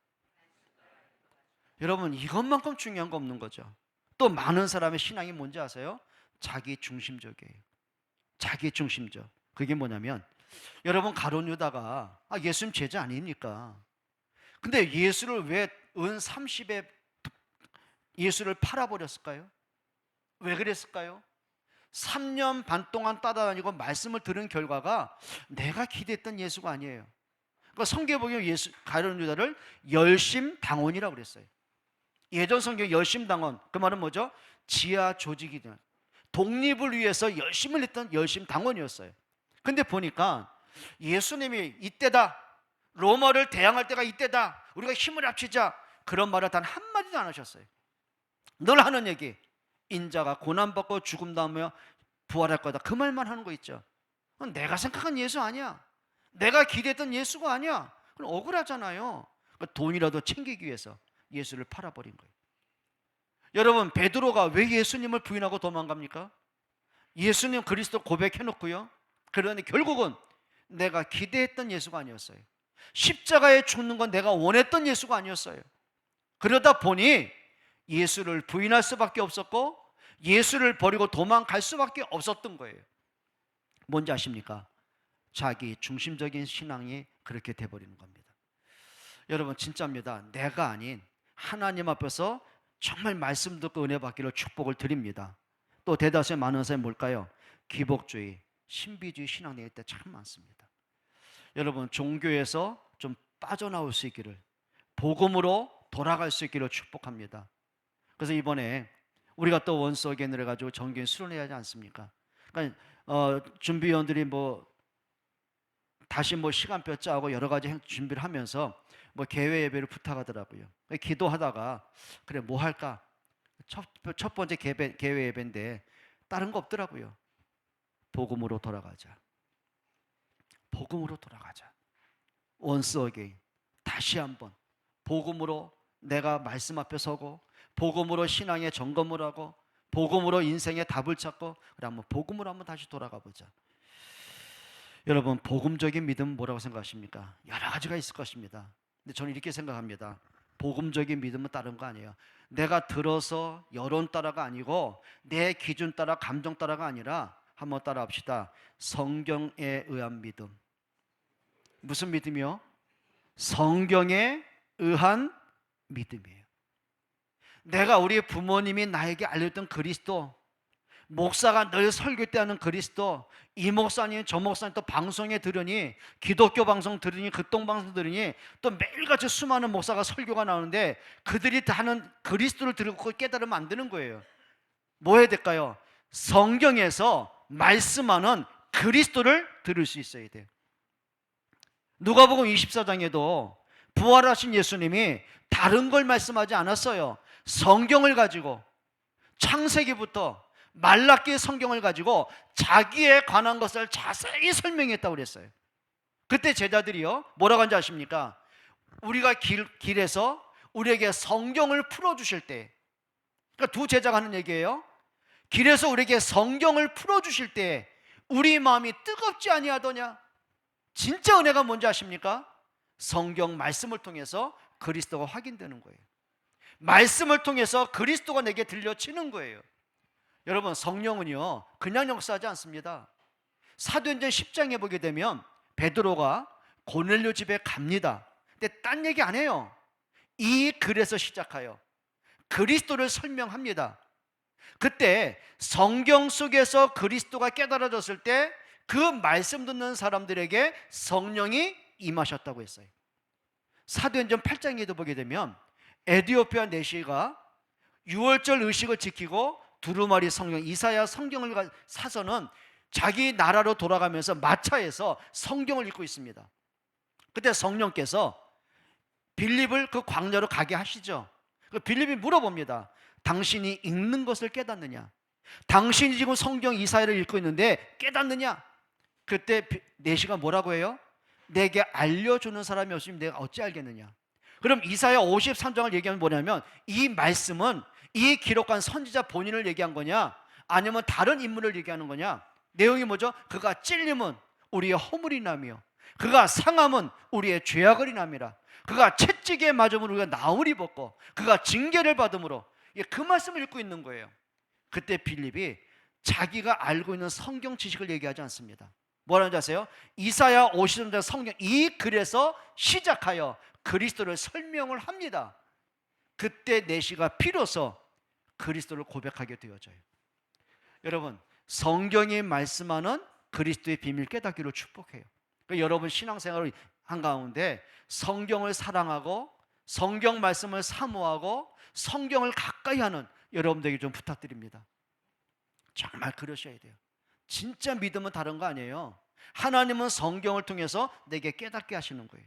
여러분, 이것만큼 중요한 거 없는 거죠. 또 많은 사람의 신앙이 뭔지 아세요? 자기 중심적이에요. 자기 중심적. 그게 뭐냐면, 여러분, 가룟 유다가 예수님 제자 아닙니까? 근데 예수를 왜 은 30에 예수를 팔아버렸을까요? 왜 그랬을까요? 3년 반 동안 따라다니고 말씀을 들은 결과가 내가 기대했던 예수가 아니에요. 그러니까 성경에 보면 가룟 유다를 열심당원이라고 그랬어요. 예전 성경 열심당원, 그 말은 뭐죠? 지하 조직이든 독립을 위해서 열심을 했던 열심당원이었어요. 근데 보니까 예수님이 이때다, 로마를 대항할 때가 이때다, 우리가 힘을 합치자, 그런 말을 단 한마디도 안 하셨어요. 늘 하는 얘기, 인자가 고난받고 죽음 다음에 부활할 거다, 그 말만 하는 거 있죠. 내가 생각한 예수 아니야. 내가 기대했던 예수가 아니야. 그럼 억울하잖아요. 돈이라도 챙기기 위해서 예수를 팔아버린 거예요. 여러분, 베드로가 왜 예수님을 부인하고 도망갑니까? 예수님 그리스도 고백해놓고요, 그런데 결국은 내가 기대했던 예수가 아니었어요. 십자가에 죽는 건 내가 원했던 예수가 아니었어요. 그러다 보니 예수를 부인할 수밖에 없었고 예수를 버리고 도망갈 수밖에 없었던 거예요. 뭔지 아십니까? 자기 중심적인 신앙이 그렇게 돼버리는 겁니다. 여러분, 진짜입니다. 내가 아닌 하나님 앞에서 정말 말씀 듣고 은혜 받기를 축복을 드립니다. 또 대다수의 많은 사람이 뭘까요? 기복주의, 신비주의 신앙 내릴 때 참 많습니다. 여러분, 종교에서 좀 빠져나올 수 있기를, 복음으로 돌아갈 수 있기를 축복합니다. 그래서 이번에 우리가 또 원스 어게인을 해가지고 정교인 수련해야 하지 않습니까? 그러니까 준비위원들이 다시 시간표 짜고 여러 가지 준비를 하면서 개회 예배를 부탁하더라고요. 기도하다가 그래, 뭐 할까? 첫 번째 개회 예배인데 다른 거 없더라고요. 복음으로 돌아가자. 복음으로 돌아가자. 원스 어게인, 다시 한번 복음으로 내가 말씀 앞에 서고, 복음으로 신앙의 점검을 하고, 복음으로 인생의 답을 찾고, 그래, 한번 복음으로 한번 다시 돌아가 보자. 여러분, 복음적인 믿음은 뭐라고 생각하십니까? 여러 가지가 있을 것입니다. 근데 저는 이렇게 생각합니다. 복음적인 믿음은 다른 거 아니에요. 내가 들어서 여론 따라가 아니고 내 기준 따라, 감정 따라가 아니라, 한번 따라 합시다. 성경에 의한 믿음. 무슨 믿음이요? 성경에 의한 믿음이에요. 내가 우리 부모님이 나에게 알려줬던 그리스도, 목사가 늘 설교 때 하는 그리스도, 이 목사님 저 목사님 또 방송에 들으니, 기독교 방송 들으니, 극동 방송 들으니, 또 매일같이 수많은 목사가 설교가 나오는데 그들이 다 하는 그리스도를 들고 깨달으면 안 되는 거예요. 뭐 해야 될까요? 성경에서 말씀하는 그리스도를 들을 수 있어야 돼요. 누가복음 24장에도 부활하신 예수님이 다른 걸 말씀하지 않았어요. 성경을 가지고, 창세기부터 말라기의 성경을 가지고 자기에 관한 것을 자세히 설명했다고 그랬어요. 그때 제자들이요, 뭐라고 한지 아십니까? 우리가 길에서 우리에게 성경을 풀어주실 때, 그러니까 두 제자가 하는 얘기예요. 길에서 우리에게 성경을 풀어주실 때 우리 마음이 뜨겁지 아니하더냐? 진짜 은혜가 뭔지 아십니까? 성경 말씀을 통해서 그리스도가 확인되는 거예요. 말씀을 통해서 그리스도가 내게 들려지는 거예요. 여러분, 성령은요 그냥 역사하지 않습니다. 사도행전 10장에 보게 되면 베드로가 고넬료 집에 갑니다. 근데 딴 얘기 안 해요. 이 글에서 시작하여 그리스도를 설명합니다. 그때 성경 속에서 그리스도가 깨달아졌을 때 그 말씀 듣는 사람들에게 성령이 임하셨다고 했어요. 사도행전 8장에도 보게 되면 에디오피아 내시가 유월절 의식을 지키고 두루마리 성경, 이사야 성경을 사서는 자기 나라로 돌아가면서 마차에서 성경을 읽고 있습니다. 그때 성령께서 빌립을 그 광야로 가게 하시죠. 빌립이 물어봅니다. 당신이 읽는 것을 깨닫느냐? 당신이 지금 성경 이사야를 읽고 있는데 깨닫느냐? 그때 내시가 뭐라고 해요? 내게 알려주는 사람이 없으면 내가 어찌 알겠느냐? 그럼 이사야 53장을 얘기하면 뭐냐면, 이 말씀은 이 기록한 선지자 본인을 얘기한 거냐, 아니면 다른 인물을 얘기하는 거냐? 내용이 뭐죠? 그가 찔림은 우리의 허물이 남이요, 그가 상함은 우리의 죄악을 인함이라. 그가 채찍에 맞음으로 우리가 나을 입었고, 그가 징계를 받음으로. 그 말씀을 읽고 있는 거예요. 그때 빌립이 자기가 알고 있는 성경 지식을 얘기하지 않습니다. 뭐라는지 아세요? 이사야 53장 성경 이 글에서 시작하여 그리스도를 설명을 합니다. 그때 내시가 비로소 그리스도를 고백하게 되어져요. 여러분, 성경이 말씀하는 그리스도의 비밀 깨닫기를 축복해요. 그러니까 여러분 신앙생활을 한 가운데 성경을 사랑하고 성경 말씀을 사모하고 성경을 가까이 하는 여러분들에게 좀 부탁드립니다. 정말 그러셔야 돼요. 진짜 믿음은 다른 거 아니에요. 하나님은 성경을 통해서 내게 깨닫게 하시는 거예요.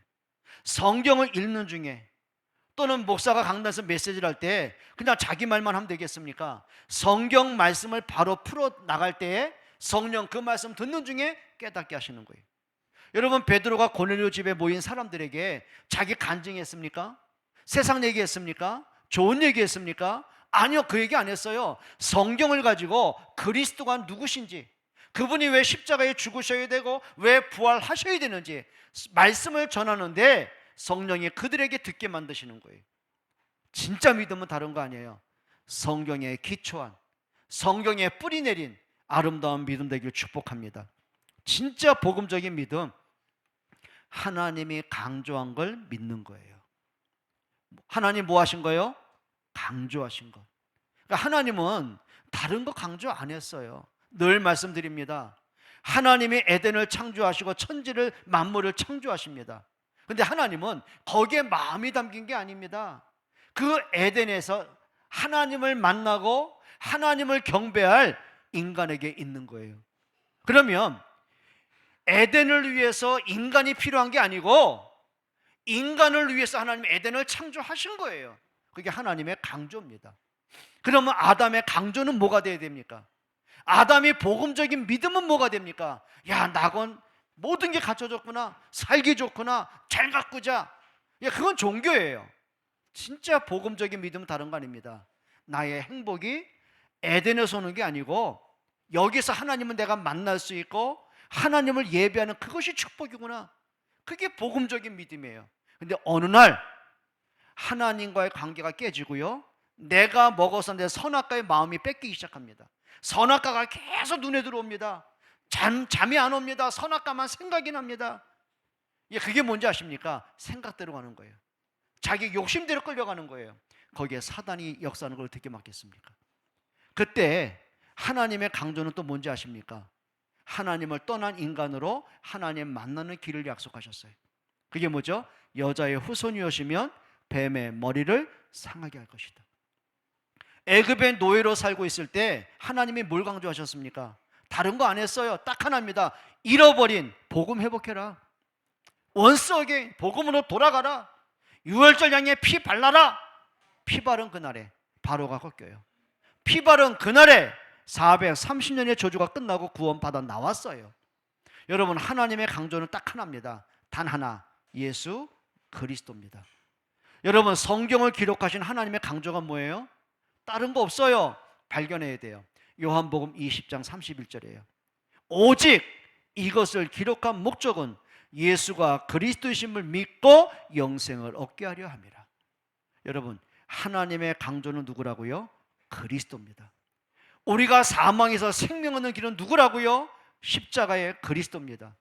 성경을 읽는 중에, 또는 목사가 강단에서 메시지를 할 때 그냥 자기 말만 하면 되겠습니까? 성경 말씀을 바로 풀어 나갈 때에 성령 그 말씀 듣는 중에 깨닫게 하시는 거예요. 여러분, 베드로가 고넬료 집에 모인 사람들에게 자기 간증했습니까? 세상 얘기했습니까? 좋은 얘기했습니까? 아니요, 그 얘기 안 했어요. 성경을 가지고 그리스도가 누구신지, 그분이 왜 십자가에 죽으셔야 되고 왜 부활하셔야 되는지 말씀을 전하는데 성령이 그들에게 듣게 만드시는 거예요. 진짜 믿음은 다른 거 아니에요. 성경에 기초한, 성경에 뿌리 내린 아름다운 믿음 되길 축복합니다. 진짜 복음적인 믿음, 하나님이 강조한 걸 믿는 거예요. 하나님 뭐 하신 거예요? 강조하신 것. 그러니까 하나님은 다른 거 강조 안 했어요. 늘 말씀드립니다. 하나님이 에덴을 창조하시고 천지를 만물을 창조하십니다. 그런데 하나님은 거기에 마음이 담긴 게 아닙니다. 그 에덴에서 하나님을 만나고 하나님을 경배할 인간에게 있는 거예요. 그러면 에덴을 위해서 인간이 필요한 게 아니고 인간을 위해서 하나님 에덴을 창조하신 거예요. 그게 하나님의 강조입니다. 그러면 아담의 강조는 뭐가 돼야 됩니까? 아담이 복음적인 믿음은 뭐가 됩니까? 야, 나건 모든 게 갖춰졌구나, 살기 좋구나, 잘 가꾸자. 야, 그건 종교예요. 진짜 복음적인 믿음은 다른 거 아닙니다. 나의 행복이 에덴에서 오는 게 아니고 여기서 하나님은 내가 만날 수 있고 하나님을 예배하는 그것이 축복이구나. 그게 복음적인 믿음이에요. 근데 어느 날 하나님과의 관계가 깨지고요, 내가 먹어서 내 선악과의 마음이 뺏기기 시작합니다. 선악과가 계속 눈에 들어옵니다. 잠이 안 옵니다. 선악과만 생각이 납니다. 그게 뭔지 아십니까? 생각대로 가는 거예요. 자기 욕심대로 끌려가는 거예요. 거기에 사단이 역사하는 걸 어떻게 막겠습니까? 그때 하나님의 강조는 또 뭔지 아십니까? 하나님을 떠난 인간으로 하나님 만나는 길을 약속하셨어요. 그게 뭐죠? 여자의 후손이오시면 뱀의 머리를 상하게 할 것이다. 애굽의 노예로 살고 있을 때 하나님이 뭘 강조하셨습니까? 다른 거 안 했어요. 딱 하나입니다. 잃어버린 복음 회복해라. 원스 어게인, 복음으로 돌아가라. 유월절 양에 피 발라라. 피 바른 그날에 바로가 꺾여요. 피 바른 그날에 430년의 저주가 끝나고 구원받아 나왔어요. 여러분, 하나님의 강조는 딱 하나입니다. 단 하나, 예수 그리스도입니다. 여러분, 성경을 기록하신 하나님의 강조가 뭐예요? 다른 거 없어요. 발견해야 돼요. 요한복음 20장 31절이에요. 오직 이것을 기록한 목적은 예수가 그리스도이심을 믿고 영생을 얻게 하려 함이라. 여러분, 하나님의 강조는 누구라고요? 그리스도입니다. 우리가 사망에서 생명 얻는 길은 누구라고요? 십자가의 그리스도입니다.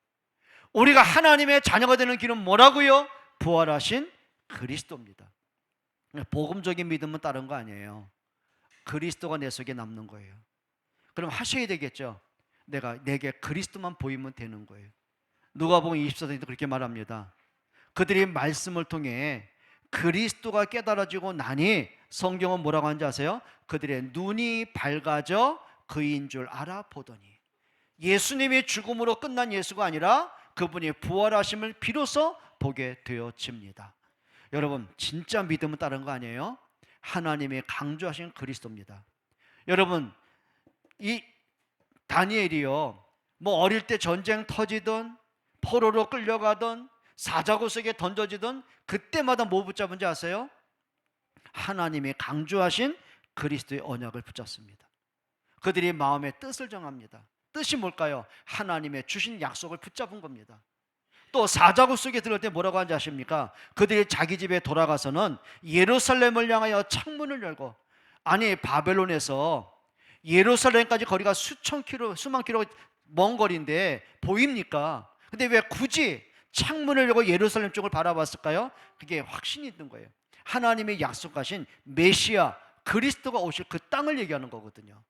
우리가 하나님의 자녀가 되는 길은 뭐라고요? 부활하신 그리스도입니다. 복음적인 믿음은 다른 거 아니에요. 그리스도가 내 속에 남는 거예요. 그럼 하셔야 되겠죠. 내게 그리스도만 보이면 되는 거예요. 누가복음 24장에도 그렇게 말합니다. 그들이 말씀을 통해 그리스도가 깨달아지고 나니 성경은 뭐라고 하는지 아세요? 그들의 눈이 밝아져 그인 줄 알아보더니, 예수님이 죽음으로 끝난 예수가 아니라 그분이 부활하심을 비로소 보게 되어집니다. 여러분, 진짜 믿음은 다른 거 아니에요? 하나님이 강조하신 그리스도입니다. 여러분, 이 다니엘이요, 어릴 때 전쟁 터지던 포로로 끌려가던 사자굴 속에 던져지던 그때마다 뭐 붙잡은지 아세요? 하나님이 강조하신 그리스도의 언약을 붙잡습니다. 그들이 마음의 뜻을 정합니다. 뜻이 뭘까요? 하나님의 주신 약속을 붙잡은 겁니다. 또 사자굴 속에 들어올 때 뭐라고 하는지 아십니까? 그들이 자기 집에 돌아가서는 예루살렘을 향하여 창문을 열고, 아니, 바벨론에서 예루살렘까지 거리가 수천 킬로, 수만 킬로 먼 거리인데 보입니까? 근데 왜 굳이 창문을 열고 예루살렘 쪽을 바라봤을까요? 그게 확신이 있는 거예요. 하나님이 약속하신 메시아 그리스도가 오실 그 땅을 얘기하는 거거든요.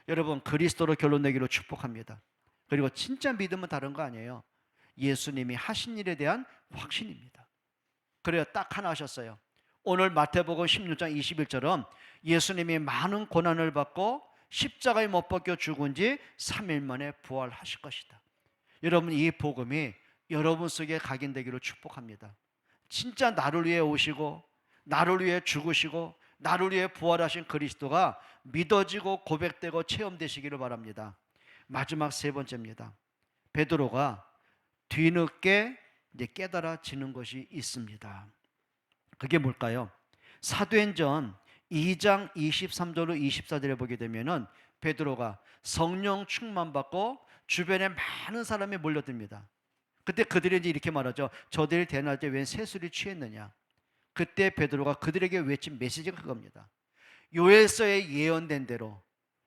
여러분, 그리스도로 결론 내기로 축복합니다. 그리고 진짜 믿음은 다른 거 아니에요. 예수님이 하신 일에 대한 확신입니다. 그래요, 딱 하나 하셨어요. 오늘 마태복음 16장 21절은 예수님이 많은 고난을 받고 십자가에 못 박혀 죽은 지 3일 만에 부활하실 것이다. 여러분, 이 복음이 여러분 속에 각인되기를 축복합니다. 진짜 나를 위해 오시고 나를 위해 죽으시고 나를 위해 부활하신 그리스도가 믿어지고 고백되고 체험되시기를 바랍니다. 마지막 세 번째입니다. 베드로가 뒤늦게 깨달아지는 것이 있습니다. 그게 뭘까요? 사도행전 2장 23절로 24절에 보게 되면은 베드로가 성령 충만받고 주변에 많은 사람이 몰려듭니다. 그때 그들이 이렇게 말하죠. 저들이 대낮에 웬 새술이 취했느냐. 그때 베드로가 그들에게 외친 메시지가 그겁니다. 요엘서에 예언된 대로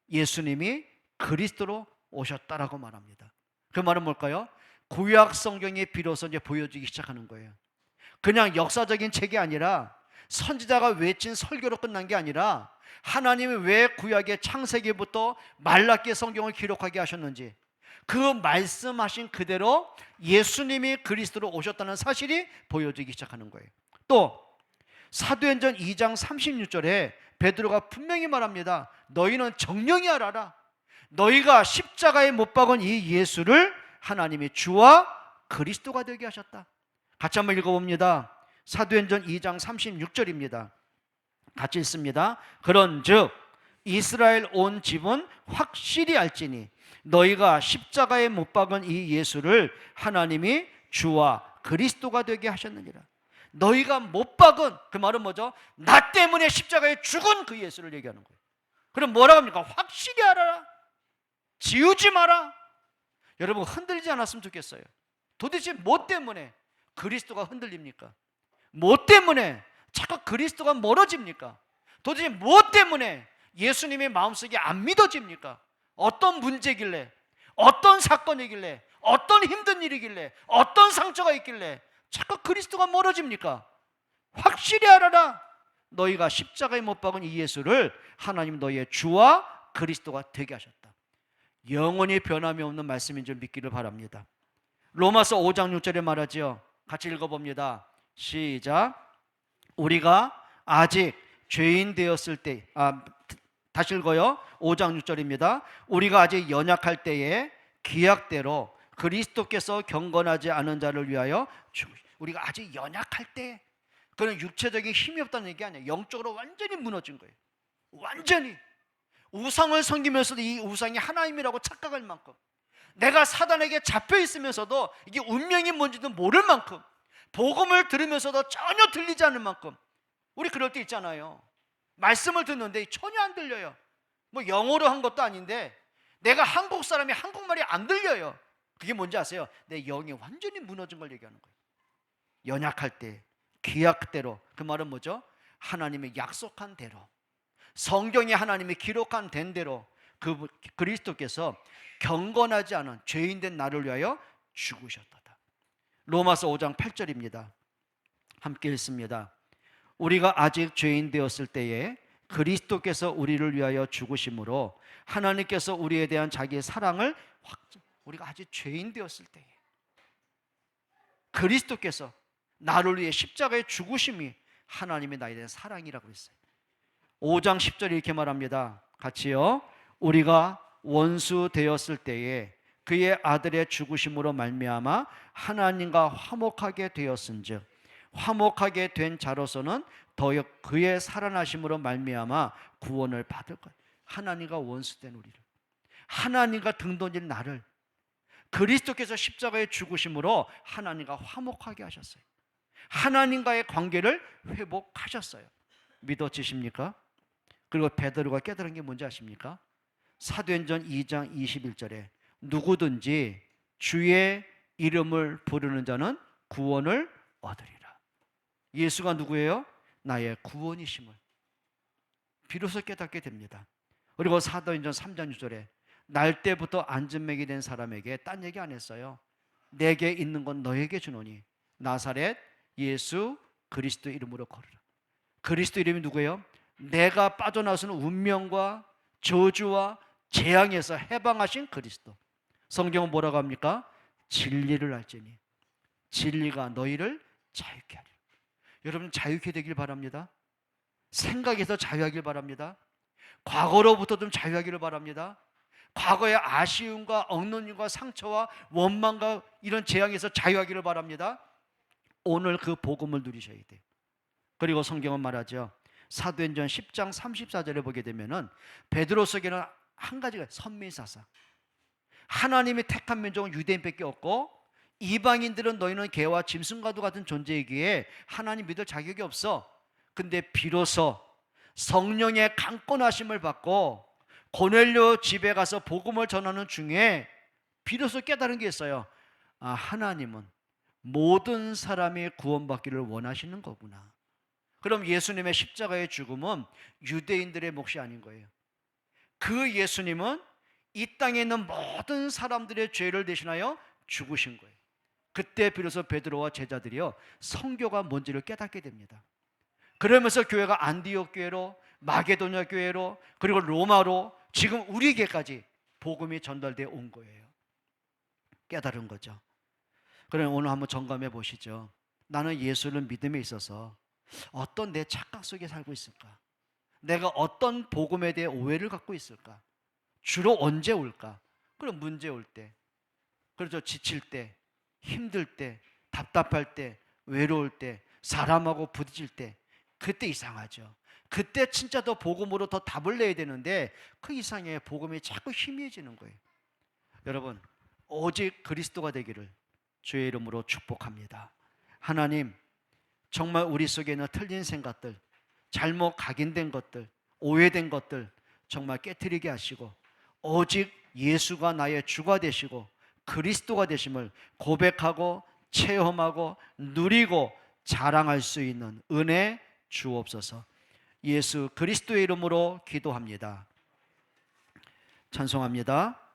예수님이 그리스도로 오셨다라고 말합니다. 그 말은 뭘까요? 구약 성경이 비로소 이제 보여지기 시작하는 거예요. 그냥 역사적인 책이 아니라 선지자가 외친 설교로 끝난 게 아니라 하나님이 왜 구약의 창세기부터 말라기 성경을 기록하게 하셨는지, 그 말씀하신 그대로 예수님이 그리스도로 오셨다는 사실이 보여지기 시작하는 거예요. 또 사도행전 2장 36절에 베드로가 분명히 말합니다. 너희는 정령히 알아라. 너희가 십자가에 못 박은 이 예수를 하나님이 주와 그리스도가 되게 하셨다. 같이 한번 읽어봅니다. 사도행전 2장 36절입니다. 같이 읽습니다. 그런즉 이스라엘 온 집은 확실히 알지니 너희가 십자가에 못 박은 이 예수를 하나님이 주와 그리스도가 되게 하셨느니라. 너희가 못 박은, 그 말은 뭐죠? 나 때문에 십자가에 죽은 그 예수를 얘기하는 거예요. 그럼 뭐라고 합니까? 확실히 알아라. 지우지 마라. 여러분, 흔들리지 않았으면 좋겠어요. 도대체 뭐 때문에 그리스도가 흔들립니까? 뭐 때문에 자꾸 그리스도가 멀어집니까? 도대체 뭐 때문에 예수님의 마음속에 안 믿어집니까? 어떤 문제길래, 어떤 사건이길래, 어떤 힘든 일이길래, 어떤 상처가 있길래 자꾸 그리스도가 멀어집니까? 확실히 알아라. 너희가 십자가에 못 박은 이 예수를 하나님 너희의 주와 그리스도가 되게 하셨다. 영원히 변함이 없는 말씀인 줄 믿기를 바랍니다. 로마서 5장 6절에 말하지요. 같이 읽어봅니다. 시작. 우리가 아직 죄인 되었을 때, 다시 읽어요. 5장 6절입니다. 우리가 아직 연약할 때에 기약대로 그리스도께서 경건하지 않은 자를 위하여 우리가 아직 연약할 때, 그런 육체적인 힘이 없다는 얘기 아니에요. 영적으로 완전히 무너진 거예요. 완전히 우상을 섬기면서도 이 우상이 하나님이라고 착각할 만큼, 내가 사단에게 잡혀 있으면서도 이게 운명이 뭔지도 모를 만큼, 복음을 들으면서도 전혀 들리지 않는 만큼, 우리 그럴 때 있잖아요. 말씀을 듣는데 전혀 안 들려요. 뭐 영어로 한 것도 아닌데 내가 한국 사람이 한국말이 안 들려요. 그게 뭔지 아세요? 내 영이 완전히 무너진 걸 얘기하는 거예요. 연약할 때 기약대로, 그 말은 뭐죠? 하나님의 약속한 대로, 성경에 하나님이 기록한 된 대로 그 그리스도께서 경건하지 않은 죄인된 나를 위하여 죽으셨다. 로마서 5장 8절입니다. 함께 읽습니다. 우리가 아직 죄인 되었을 때에 그리스도께서 우리를 위하여 죽으심으로 하나님께서 우리에 대한 자기의 사랑을 우리가 아직 죄인 되었을 때에 그리스도께서 나를 위해 십자가에 죽으심이 하나님의 나에 대한 사랑이라고 했어요. 5장 10절에 이렇게 말합니다. 같이요. 우리가 원수 되었을 때에 그의 아들의 죽으심으로 말미암아 하나님과 화목하게 되었은즉 화목하게 된 자로서는 더욱 그의 살아나심으로 말미암아 구원을 받을 것. 하나님과 원수된 우리를, 하나님과 등돈인 나를 그리스도께서 십자가에 죽으심으로 하나님과 화목하게 하셨어요. 하나님과의 관계를 회복하셨어요. 믿어지십니까? 그리고 베드로가 깨달은 게 뭔지 아십니까? 사도행전 2장 21절에 누구든지 주의 이름을 부르는 자는 구원을 얻으리라. 예수가 누구예요? 나의 구원이심을 비로소 깨닫게 됩니다. 그리고 사도행전 3장 6절에 날 때부터 안전맥이 된 사람에게 딴 얘기 안 했어요. 내게 있는 건 너에게 주노니 나사렛 예수 그리스도 이름으로 걸으라. 그리스도 이름이 누구예요? 내가 빠져나서는 운명과 저주와 재앙에서 해방하신 그리스도. 성경은 뭐라고 합니까? 진리를 알지니 진리가 너희를 자유케 하리라. 여러분 자유케 되길 바랍니다. 생각에서 자유하길 바랍니다. 과거로부터 좀 자유하기를 바랍니다. 과거의 아쉬움과 억눌림과 상처와 원망과 이런 재앙에서 자유하기를 바랍니다. 오늘 그 복음을 누리셔야 돼요. 그리고 성경은 말하죠. 사도행전 10장 34절에 보게 되면은 베드로서에게는 한 가지가 선민사상. 하나님이 택한 민족은 유대인밖에 없고 이방인들은 너희는 개와 짐승과도 같은 존재이기에 하나님 믿을 자격이 없어. 근데 비로소 성령의 강권하심을 받고 고넬료 집에 가서 복음을 전하는 중에 비로소 깨달은 게 있어요. 하나님은 모든 사람이 구원받기를 원하시는 거구나. 그럼 예수님의 십자가의 죽음은 유대인들의 몫이 아닌 거예요. 그 예수님은 이 땅에 있는 모든 사람들의 죄를 대신하여 죽으신 거예요. 그때 비로소 베드로와 제자들이요 성교가 뭔지를 깨닫게 됩니다. 그러면서 교회가 안디옥 교회로, 마게도냐 교회로, 그리고 로마로, 지금 우리에게까지 복음이 전달되어 온 거예요. 깨달은 거죠. 그럼 오늘 한번 점검해 보시죠. 나는 예수를 믿음에 있어서 어떤 내 착각 속에 살고 있을까? 내가 어떤 복음에 대해 오해를 갖고 있을까? 주로 언제 올까? 그럼 문제 올 때, 그렇죠. 지칠 때, 힘들 때, 답답할 때, 외로울 때, 사람하고 부딪힐 때, 그때 이상하죠. 그때 진짜 더 복음으로 더 답을 내야 되는데 그 이상의 복음이 자꾸 희미해지는 거예요. 여러분, 오직 그리스도가 되기를 주의 이름으로 축복합니다. 하나님, 정말 우리 속에 있는 틀린 생각들, 잘못 각인된 것들, 오해된 것들 정말 깨트리게 하시고 오직 예수가 나의 주가 되시고 그리스도가 되심을 고백하고 체험하고 누리고 자랑할 수 있는 은혜 주옵소서. 예수 그리스도의 이름으로 기도합니다. 찬송합니다.